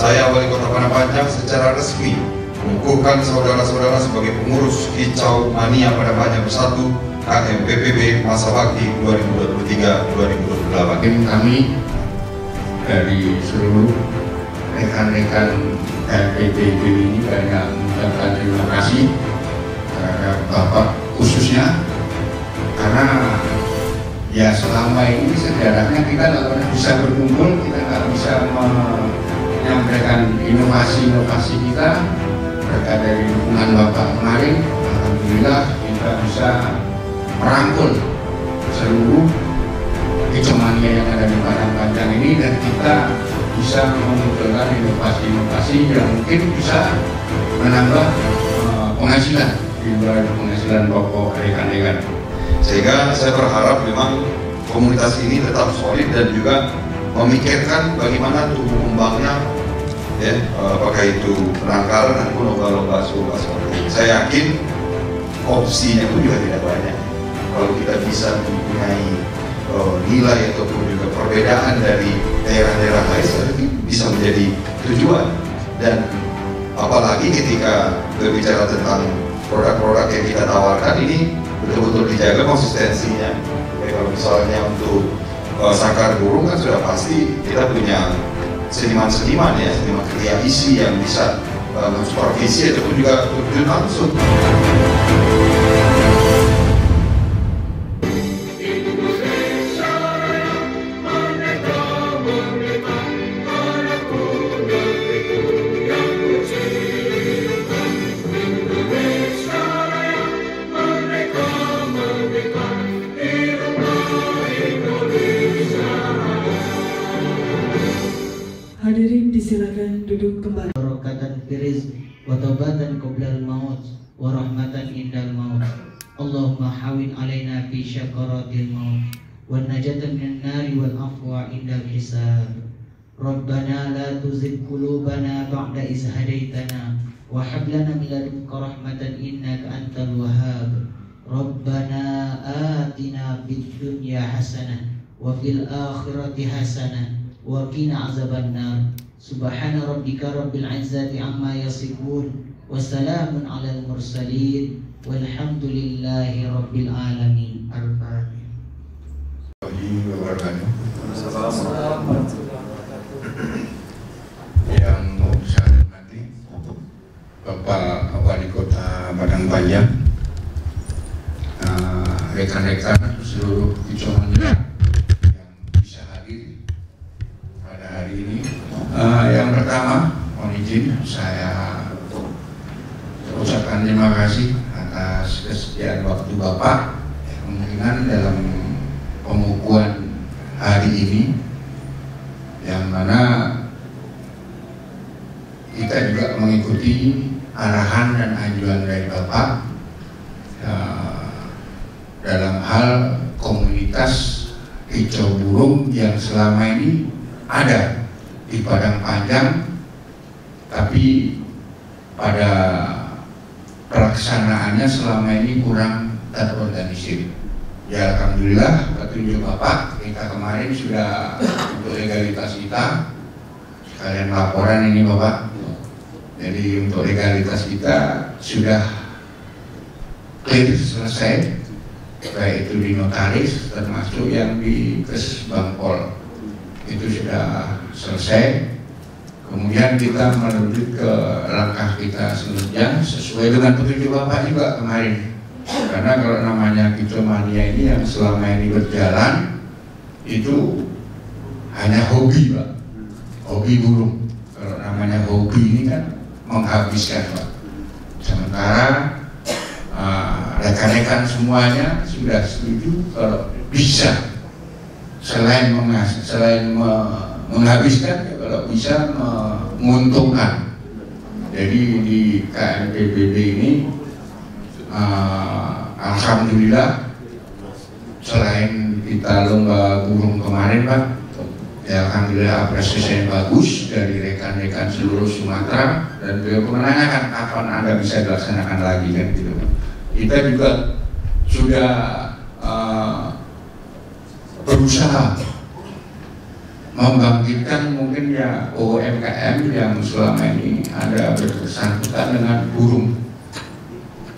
Saya Wali Kota Padang Panjang secara resmi mengukuhkan saudara-saudara sebagai pengurus Kicau Mania Padang Panjang Bersatu KMPPB masa bakti 2023-2028. Tim kami dari seluruh rekan-rekan KMPPB ini banyak mengucapkan terima kasih terhadap Bapak khususnya, karena ya selama ini sejarahnya kita nggak pernah bisa berkumpul, kita nggak bisa menyampaikan inovasi-inovasi kita. Berkat dari dukungan Bapak kemarin, alhamdulillah kita bisa merangkul seluruh Kicau Mania yang ada di Padang Panjang ini, dan kita bisa memunculkan inovasi-inovasi yang mungkin bisa menambah penghasilan di luar penghasilan pokok rekan-rekan. Sehingga saya berharap memang komunitas ini tetap solid dan juga memikirkan bagaimana tumbuh kembangnya, ya, apakah itu penangkaran ataupun lomba-lomba seperti ini. Saya yakin opsinya itu juga tidak banyak. Kalau kita bisa mempunyai nilai ataupun juga perbedaan dari daerah-daerah lain, saya yakin bisa menjadi tujuan. Dan apalagi ketika berbicara tentang produk-produk yang kita tawarkan ini betul-betul dijaga konsistensinya. Ya, kalau misalnya untuk Sangkar Burung kan sudah pasti kita punya seniman-seniman, ya, seniman kreasi yang bisa mensupervisi ataupun juga terjun langsung. Hadirin disilakan duduk kembali. Barakatan firiz wa taubatan qoblal maut wa rahmatan indal maut. Allahumma hawin alaina fi syakaratil maut wa najatan minan nari wal afwa indal hisab. Rabbana la tuzigh qulubana ba'da idh hadaitana wa hab lana min ladunka rahmatan innaka antal wahhab. Rabbana atina fid dunya hasanah wa fil akhirati hasanah wa qina azabannar. Subhana rabbika rabbil izzati amma yasifun wa salamun alal mursalin walhamdulillahi rabbil alamin. Al-Fatihah. Yang saya hormati Bapak Wali Kota Padang Panjang, rekan-rekan seluruh Kicau Mania hari ini. Yang pertama, mohon izin saya ucapkan terima kasih atas kesediaan waktu Bapak kemungkinan dalam pengukuhan hari ini, yang mana kita juga mengikuti arahan dan anjuran dari Bapak dalam hal komunitas Kicau Burung yang selama ini ada di Padang Panjang, tapi pada pelaksanaannya selama ini kurang terorganisir. Ya alhamdulillah petunjuk Bapak, kita kemarin sudah untuk legalitas kita sekalian laporan ini Bapak. Jadi untuk legalitas kita sudah clear, selesai, baik itu di notaris termasuk yang di Kesbangpol itu sudah selesai. Kemudian kita menuju ke langkah kita selanjutnya sesuai dengan petunjuk Bapak juga kemarin. Karena kalau namanya Kicau Mania ini yang selama ini berjalan itu hanya hobi Pak, hobi burung. Kalau namanya hobi ini kan menghabiskan Pak. Sementara rekan-rekan semuanya sudah setuju kalau bisa selain menghabiskan, ya kalau bisa menguntungkan. Jadi di KMPPB ini alhamdulillah selain kita lomba burung kemarin Pak, ya alhamdulillah apresiasi yang bagus dari rekan-rekan seluruh Sumatera, dan beliau menanyakan kapan Anda bisa dilaksanakan lagi kan gitu. Kita juga sudah berusaha membangkitkan mungkin ya UMKM yang selama ini ada bersangkutan dengan burung,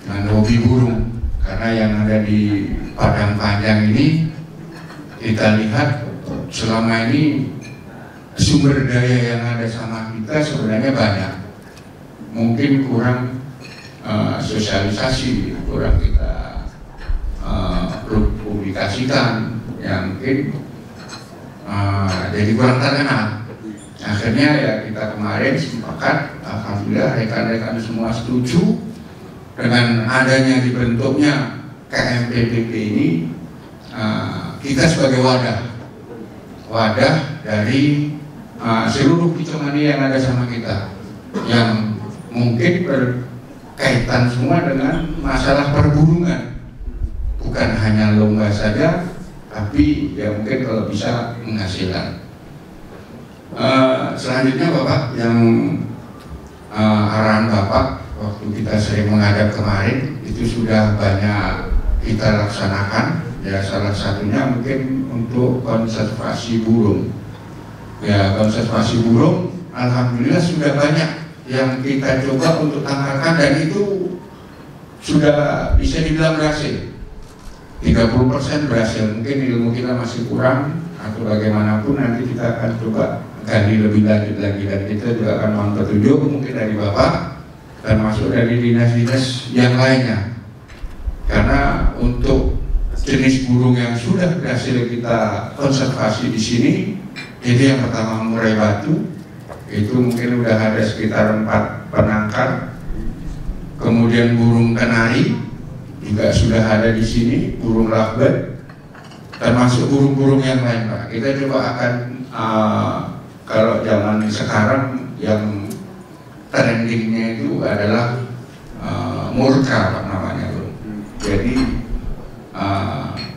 dengan hobi burung. Karena yang ada di Padang Panjang ini kita lihat selama ini sumber daya yang ada sama kita sebenarnya banyak, mungkin kurang sosialisasi, kurang kita publikasikan, yang mungkin jadi kurang terkenal. Akhirnya ya kita kemarin sepakat, alhamdulillah rekan-rekan semua setuju dengan adanya dibentuknya KMPPP ini. Kita sebagai wadah dari seluruh Kicomani yang ada sama kita, yang mungkin berkaitan semua dengan masalah perburungan, bukan hanya lomba saja, tapi ya mungkin kalau bisa menghasilkan. Selanjutnya Bapak, yang arahan Bapak waktu kita sering menghadap kemarin itu sudah banyak kita laksanakan. Ya salah satunya mungkin untuk konservasi burung. Ya konservasi burung, alhamdulillah sudah banyak yang kita coba untuk tangkarkan, dan itu sudah bisa dibilang berhasil. 30% berhasil, mungkin ilmu kita masih kurang atau bagaimanapun, nanti kita akan coba gali lebih lanjut lagi, dan kita juga akan mohon petunjuk mungkin dari Bapak termasuk dari dinas-dinas yang lainnya. Karena untuk jenis burung yang sudah berhasil kita konservasi di sini, jadi yang pertama murai batu, itu mungkin udah ada sekitar 4 penangkar. Kemudian burung kenari juga sudah ada di sini, burung lovebird, termasuk burung-burung yang lain Pak. Kita coba akan kalau zaman sekarang yang trendingnya itu adalah murka Pak namanya Bro. Jadi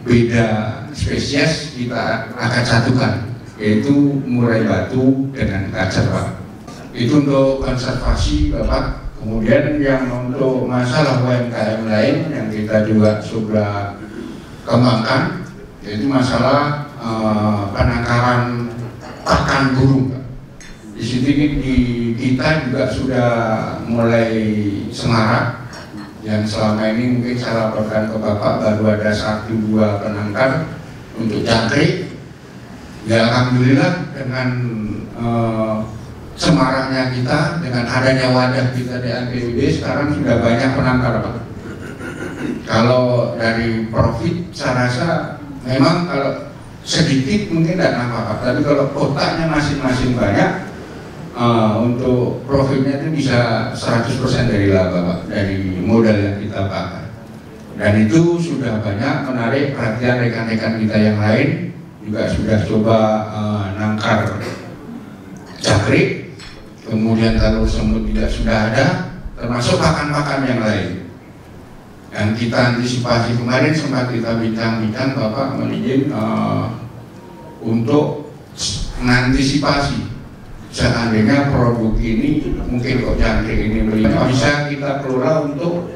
beda spesies kita akan satukan, yaitu murai batu dengan kacer Pak. Itu untuk konservasi Bapak. Kemudian yang untuk masalah UMKM lain yang kita juga sudah kembangkan, yaitu masalah penangkaran pakan burung. Di sini di kita juga sudah mulai semarak. Yang selama ini mungkin saya laporkan ke Bapak baru ada 1-2 penangkar untuk jangkrik. Ya alhamdulillah dengan semaraknya kita, dengan adanya wadah kita di ANPWB, sekarang sudah banyak penangkar Pak. Kalau dari profit saya rasa memang kalau sedikit mungkin tidak apa-apa, tapi kalau kotaknya masing-masing banyak, untuk profitnya itu bisa 100% dari laba Pak, dari modal yang kita pakai. Dan itu sudah banyak menarik perhatian rekan-rekan kita yang lain, juga sudah coba nangkar jangkrik. Kemudian telur semut juga sudah ada, termasuk pakan-pakan yang lain. Yang kita antisipasi kemarin sempat kita bincang-bincang, Bapak izin untuk mengantisipasi seandainya produk ini mungkin kok jangkrik ini bisa kita kelola untuk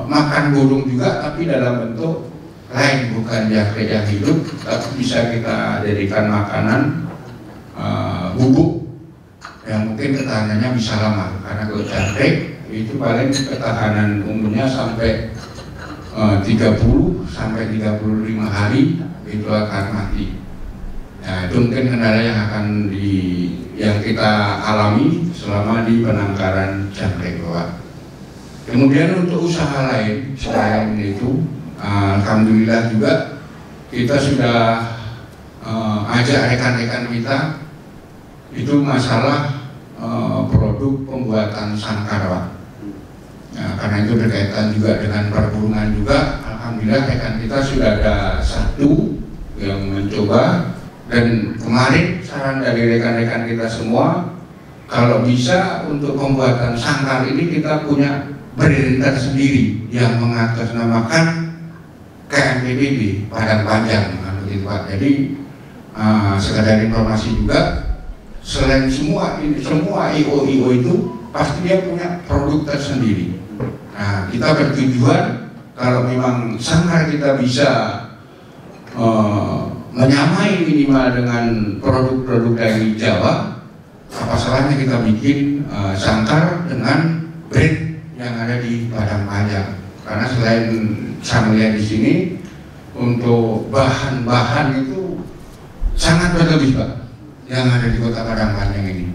makan burung juga, tapi dalam bentuk lain, bukan jangkrik yang hidup, tapi bisa kita jadikan makanan bubuk yang mungkin ketahanannya bisa lama. Karena kalau jangkrik itu paling ketahanan umurnya sampai 30 sampai 35 hari itu akan mati. Nah, itu mungkin kendala yang kita alami selama di penangkaran jangkrik Bapak. Kemudian untuk usaha lain selain itu, alhamdulillah juga kita sudah ajak rekan-rekan kita itu masalah produk pembuatan sangkar Pak. Nah, karena itu berkaitan juga dengan perburungan juga, alhamdulillah rekan kita sudah ada 1 yang mencoba. Dan kemarin saran dari rekan-rekan kita semua, kalau bisa untuk pembuatan sangkar ini kita punya brand tersendiri yang mengatasnamakan KMPPB Padang Panjang gitu Pak. Jadi sekadar informasi juga, selain semua IO itu pasti dia punya produk tersendiri. Nah, kita bertujuan kalau memang sangkar kita bisa menyamai minimal dengan produk-produk dari Jawa, apa salahnya kita bikin sangkar dengan brand yang ada di Padang Panjang? Karena selain saya melihat di sini untuk bahan-bahan itu sangat berlebih Pak yang ada di Kota Padang Panjang ini.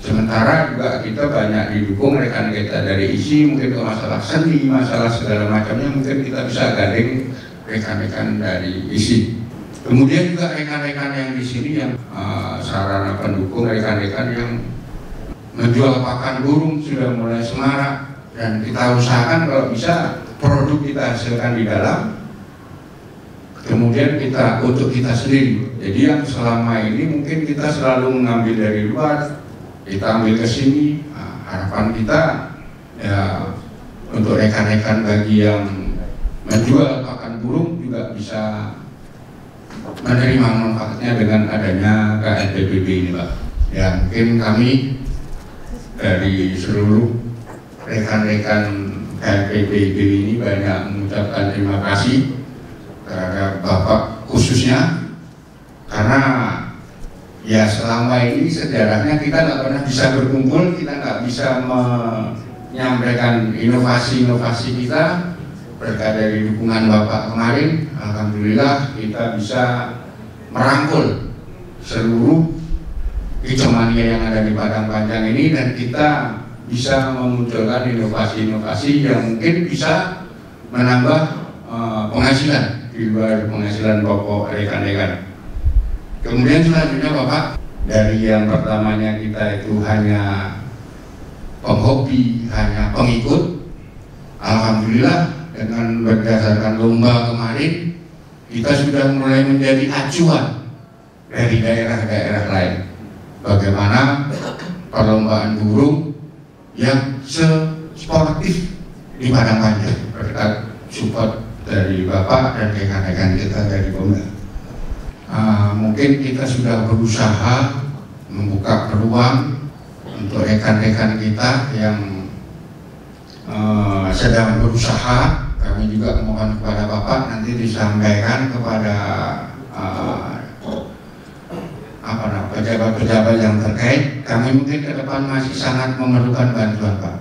Sementara juga kita banyak didukung rekan kita dari ISI, mungkin ke masalah seni, masalah segala macamnya mungkin kita bisa gandeng rekan-rekan dari ISI. Kemudian juga rekan-rekan yang di sini yang sarana pendukung, rekan-rekan yang menjual pakan burung sudah mulai semarak, dan kita usahakan kalau bisa produk kita hasilkan di dalam, kemudian kita untuk kita sendiri. Jadi yang selama ini mungkin kita selalu mengambil dari luar, kita ambil ke sini. Harapan kita ya untuk rekan-rekan bagi yang menjual pakan burung juga bisa menerima manfaatnya dengan adanya KNPBB ini Pak. Ya mungkin kami dari seluruh rekan-rekan KNPBB ini banyak mengucapkan terima kasih terhadap Bapak khususnya, karena ya selama ini sejarahnya kita nggak pernah bisa berkumpul, kita nggak bisa menyampaikan inovasi-inovasi kita. Berkat dari dukungan Bapak kemarin, alhamdulillah kita bisa merangkul seluruh hijomania yang ada di Padang Panjang ini, dan kita bisa memunculkan inovasi-inovasi yang mungkin bisa menambah penghasilan di luar penghasilan pokok rekan-rekan. Kemudian selanjutnya Bapak, dari yang pertamanya kita itu hanya penghobi, hanya pengikut, alhamdulillah dengan berdasarkan lomba kemarin kita sudah mulai menjadi acuan dari daerah-daerah lain. Bagaimana perlombaan burung yang sportif di Padang Panjang berkat support dari Bapak dan rekan-rekan kita dari Pemda. Mungkin kita sudah berusaha membuka peluang untuk rekan-rekan kita yang sedang berusaha. Kami juga mohon kepada Bapak nanti disampaikan kepada pejabat-pejabat yang terkait. Kami mungkin ke depan masih sangat memerlukan bantuan Pak,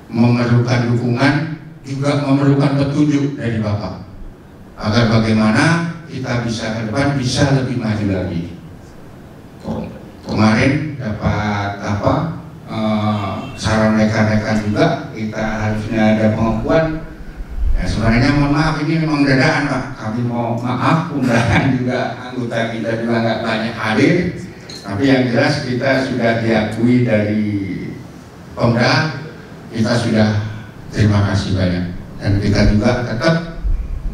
memerlukan dukungan, juga memerlukan petunjuk dari Bapak agar bagaimana kita bisa ke depan bisa lebih maju lagi. Kemarin dapat saran rekan-rekan juga, kita harusnya ada pengakuan. Ya, sebenarnya mohon maaf ini memang dadakan Pak. Kami mau maaf, undangan juga anggota kita juga nggak banyak hadir. Tapi yang jelas kita sudah diakui dari Pemda, kita sudah terima kasih banyak. Dan kita juga tetap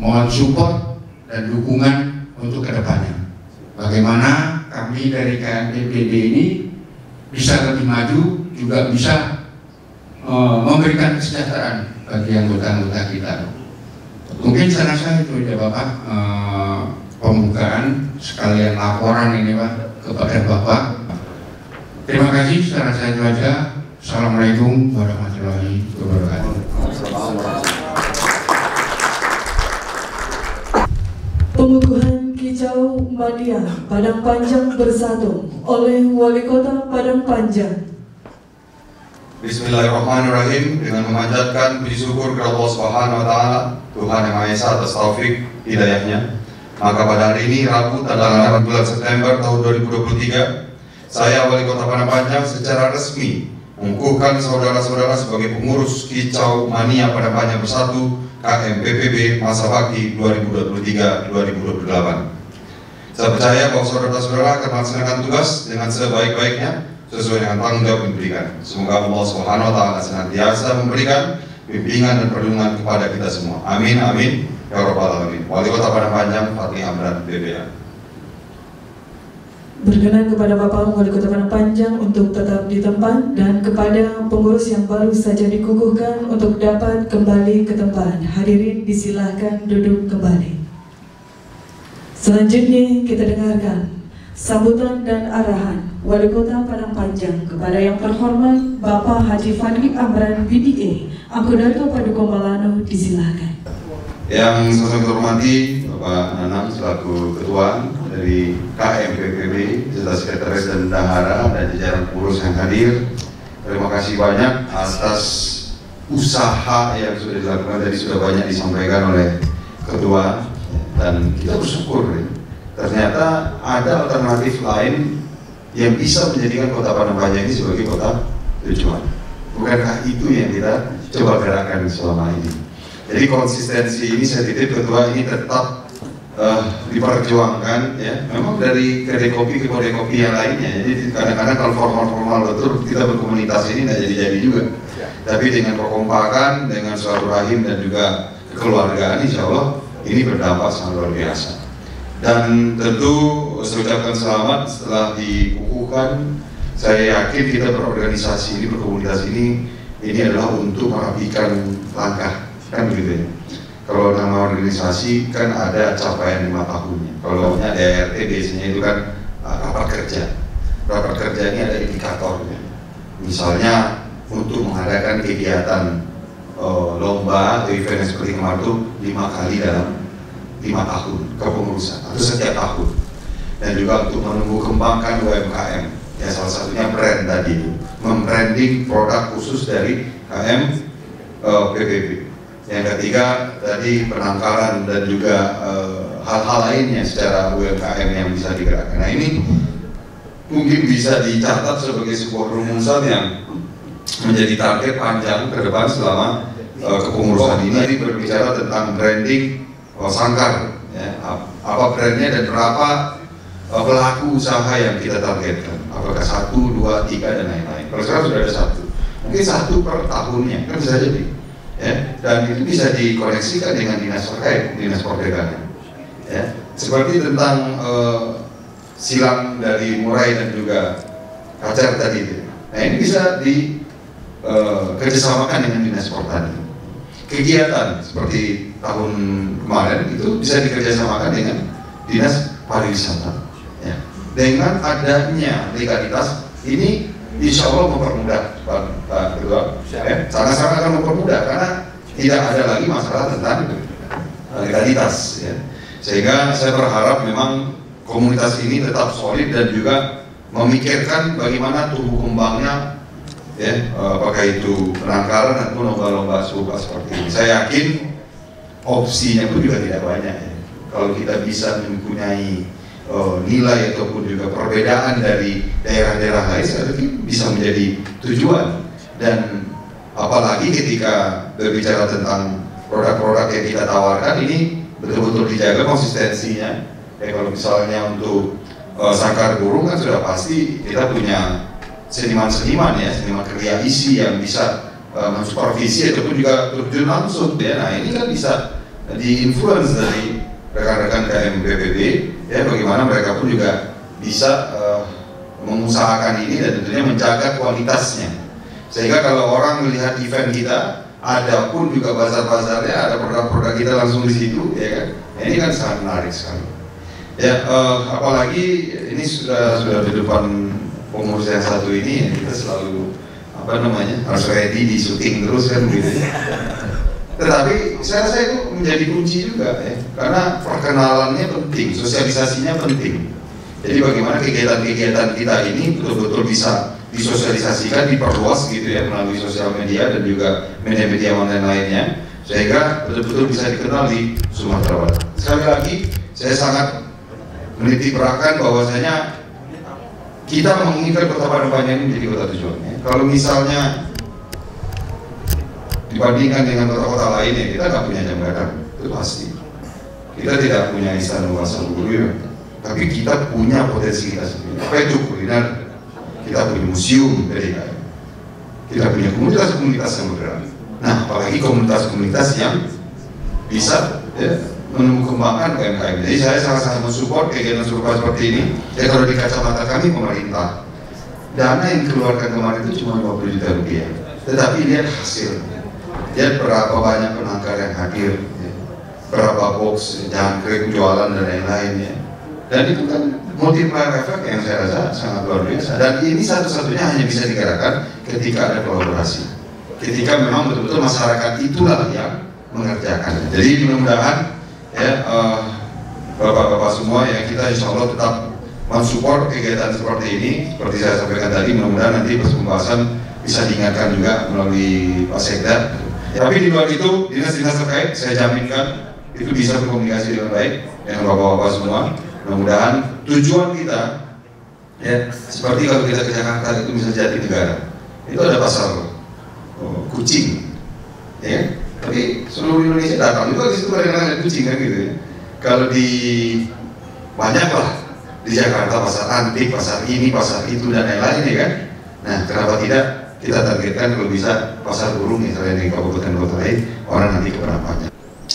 mohon support dan dukungan untuk kedepannya. Bagaimana kami dari KNPBB ini bisa lebih maju, juga bisa memberikan kesejahteraan bagi anggota-anggota kita. Mungkin saya rasa itu ya Bapak, pembukaan sekalian laporan ini Pak kepada Bapak. Terima kasih, saya rasa itu aja. Assalamualaikum warahmatullahi wabarakatuh. Pengukuhan Kicau Mania Padang Panjang Bersatu oleh Wali Kota Padang Panjang. Bismillahirrahmanirrahim. Dengan memanjatkan puji syukur kepada Allah Subhanahu wa Ta'ala, Tuhan yang Maha Esa, atas taufik hidayahnya, maka pada hari ini Rabu tanggal 6 bulan September tahun 2023, saya Wali Kota Padang Panjang secara resmi mengukuhkan saudara-saudara sebagai pengurus Kicau Mania Padang Panjang Bersatu KMPBB masa bakti 2023-2028. Saya percaya bahwa saudara-saudara akan melaksanakan tugas dengan sebaik-baiknya sesuai dengan tanggung jawab yang diberikan. Semoga Allah Subhanahu wa Ta'ala senantiasa memberikan bimbingan dan perlindungan kepada kita semua. Amin, amin, ya Rabbal Alamin. Wali Kota Padang Panjang, Fatih Amran, BPA. Berkenan kepada Bapak Wali Kota Padang Panjang untuk tetap di tempat, dan kepada pengurus yang baru saja dikukuhkan untuk dapat kembali ke tempat. Hadirin disilahkan duduk kembali. Selanjutnya kita dengarkan sambutan dan arahan Wali Kota Padang Panjang kepada yang terhormat Bapak Haji Fadli Amran BDA, Angkudato Paduka Malano, disilahkan. Yang saya hormati Bapak Nanang selaku Ketua dari KMPPB, serta Sekretaris dan Bendahara dan jajaran pengurus yang hadir. Terima kasih banyak atas usaha yang sudah dilakukan, tadi sudah banyak disampaikan oleh Ketua, dan kita bersyukur ternyata ada alternatif lain yang bisa menjadikan Kota Padang Panjang ini sebagai kota tujuan. Bukankah itu yang kita coba gerakkan selama ini? Jadi konsistensi ini saya titip Ketua ini tetap diperjuangkan ya. Memang dari kedai kopi ke kedai kopi yang lainnya. Jadi kadang-kadang kalau formal betul kita berkomunitas ini tidak jadi juga. Tapi dengan kekompakan, dengan silaturahim dan juga kekeluargaan, insya Allah ini berdampak sangat luar biasa. Dan tentu saya ucapkan selamat setelah dikukuhkan. Saya yakin kita berorganisasi ini, berkomunitas ini adalah untuk merapikan langkah. Kan begitu ya. Kalau nama organisasi kan ada capaian 5 tahunnya. Kalau DRT biasanya itu kan rapat kerja. Rapat kerja ini ada indikatornya. Misalnya untuk mengadakan kegiatan lomba atau event seperti kemarin itu 5 kali dalam 5 tahun kepengurusan atau setiap tahun. Dan juga untuk menumbuh kembangkan UMKM. Ya salah satunya brand tadi itu, membranding produk khusus dari KMPPB. Yang ketiga tadi penangkaran dan juga hal-hal lainnya secara UMKM yang bisa digerakkan. Nah ini mungkin bisa dicatat sebagai sebuah rumusan yang menjadi target panjang ke depan selama kepengurusan ini. Tadi berbicara tentang branding Sangkar, ya, apa brandnya dan berapa pelaku usaha yang kita targetkan. Apakah 1, 2, 3 dan lain-lain. Kalau sekarang sudah ada 1, mungkin 1 per tahunnya kan bisa jadi. Ya, dan itu bisa dikoneksikan dengan dinas terkait, dinas perdagangan. Ya, seperti tentang silang dari murai dan juga kacar tadi itu. Nah ini bisa kerjasamakan dengan dinas pertanian. Kegiatan seperti tahun kemarin itu bisa dikerjasamakan dengan dinas pariwisata. Ya. Dengan adanya legalitas ini insya Allah mempermudah Pak Ketua, sangat-sangat akan mempermudah karena tidak ada lagi masalah tentang legalitas ya. Sehingga saya berharap memang komunitas ini tetap solid dan juga memikirkan bagaimana tumbuh kembangnya ya, apakah itu penangkaran ataupun lomba-lomba serupa seperti ini. Saya yakin opsinya pun juga tidak banyak ya. Kalau kita bisa mempunyai nilai ataupun juga perbedaan dari daerah-daerah lain, saya pikir bisa menjadi tujuan. Dan apalagi ketika berbicara tentang produk-produk yang kita tawarkan ini betul-betul dijaga konsistensinya. Kalau misalnya untuk Sangkar Burung kan sudah pasti kita punya seniman-seniman ya, seniman karya isi yang bisa mensupervisi ataupun juga terjun langsung ya. Nah ini kan bisa di-influence dari rekan-rekan KMPPB ya, bagaimana mereka pun juga bisa mengusahakan ini dan tentunya menjaga kualitasnya. Sehingga kalau orang melihat event kita, ada pun juga bazar-bazarnya, ada produk-produk kita langsung di situ, ya kan? Nah, ini kan sangat menarik sekali. Ya, apalagi ini sudah di depan pengurus yang satu ini, ya, kita selalu harus ready di syuting terus kan gitu. Tetapi saya rasa itu menjadi kunci juga ya, karena perkenalannya penting, sosialisasinya penting. Jadi bagaimana kegiatan-kegiatan kita ini betul-betul bisa disosialisasikan, diperluas gitu ya melalui sosial media dan juga media-media online lainnya, sehingga betul-betul bisa dikenal di Sumatera Barat. Sekali lagi, saya sangat menitikberatkan bahwasanya kita menginginkan Kota Padang Panjang ini menjadi kota tujuannya. Kalau misalnya dibandingkan dengan kota-kota lainnya, kita nggak punya jembatan, itu pasti. Kita tidak punya istana Wasal Guru, tapi kita punya potensi kita sendiri. Apa itu kuliner? Kita punya museum PDKM. Kita punya komunitas-komunitas yang bergerak. Nah, apalagi komunitas-komunitas yang bisa ya, menumbuh kembangkan UMKM. Jadi saya sangat-sangat mensupport kegiatan serupa seperti ini. Ya kalau di kacamata kami pemerintah, dana yang dikeluarkan kemarin itu cuma 50 juta rupiah. Tetapi lihat hasilnya. Lihat berapa banyak penangkar yang hadir, ya. Berapa box, jangkrik, jualan dan lain-lain ya. Dan itu kan multiplier effect yang saya rasa sangat luar biasa. Dan ini satu-satunya hanya bisa digerakkan ketika ada kolaborasi. Ketika memang betul-betul masyarakat itulah yang mengerjakannya. Jadi mudah-mudahan ya bapak-bapak semua ya, kita insya Allah tetap mensupport kegiatan seperti ini. Seperti saya sampaikan tadi, mudah-mudahan nanti pas pembahasan bisa diingatkan juga melalui Pak Sekda. Tapi di luar itu, dinas-dinas terkait saya jaminkan itu bisa berkomunikasi dengan baik dengan bapak-bapak semua. Mudah-mudahan tujuan kita ya, seperti kalau kita ke Jakarta itu bisa Jatinegara, itu ada pasar kucing, ya. Tapi seluruh Indonesia datang juga di situ ada kucing kan gitu ya. Kalau di banyak lah di Jakarta pasar antik, pasar ini, pasar itu dan lain-lain ya kan. Nah, kenapa tidak kita targetkan kalau bisa pasar burung misalnya di kabupaten kota lain, orang nanti keberapanya.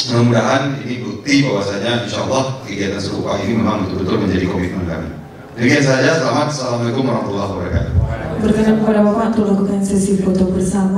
Mudah-mudahan ini bukti bahwasanya insya Allah kegiatan serupa ini memang betul-betul menjadi komitmen kami. Demikian saja, selamat. Assalamualaikum warahmatullahi wabarakatuh. Berkenan kepada Bapak untuk melakukan sesi foto bersama.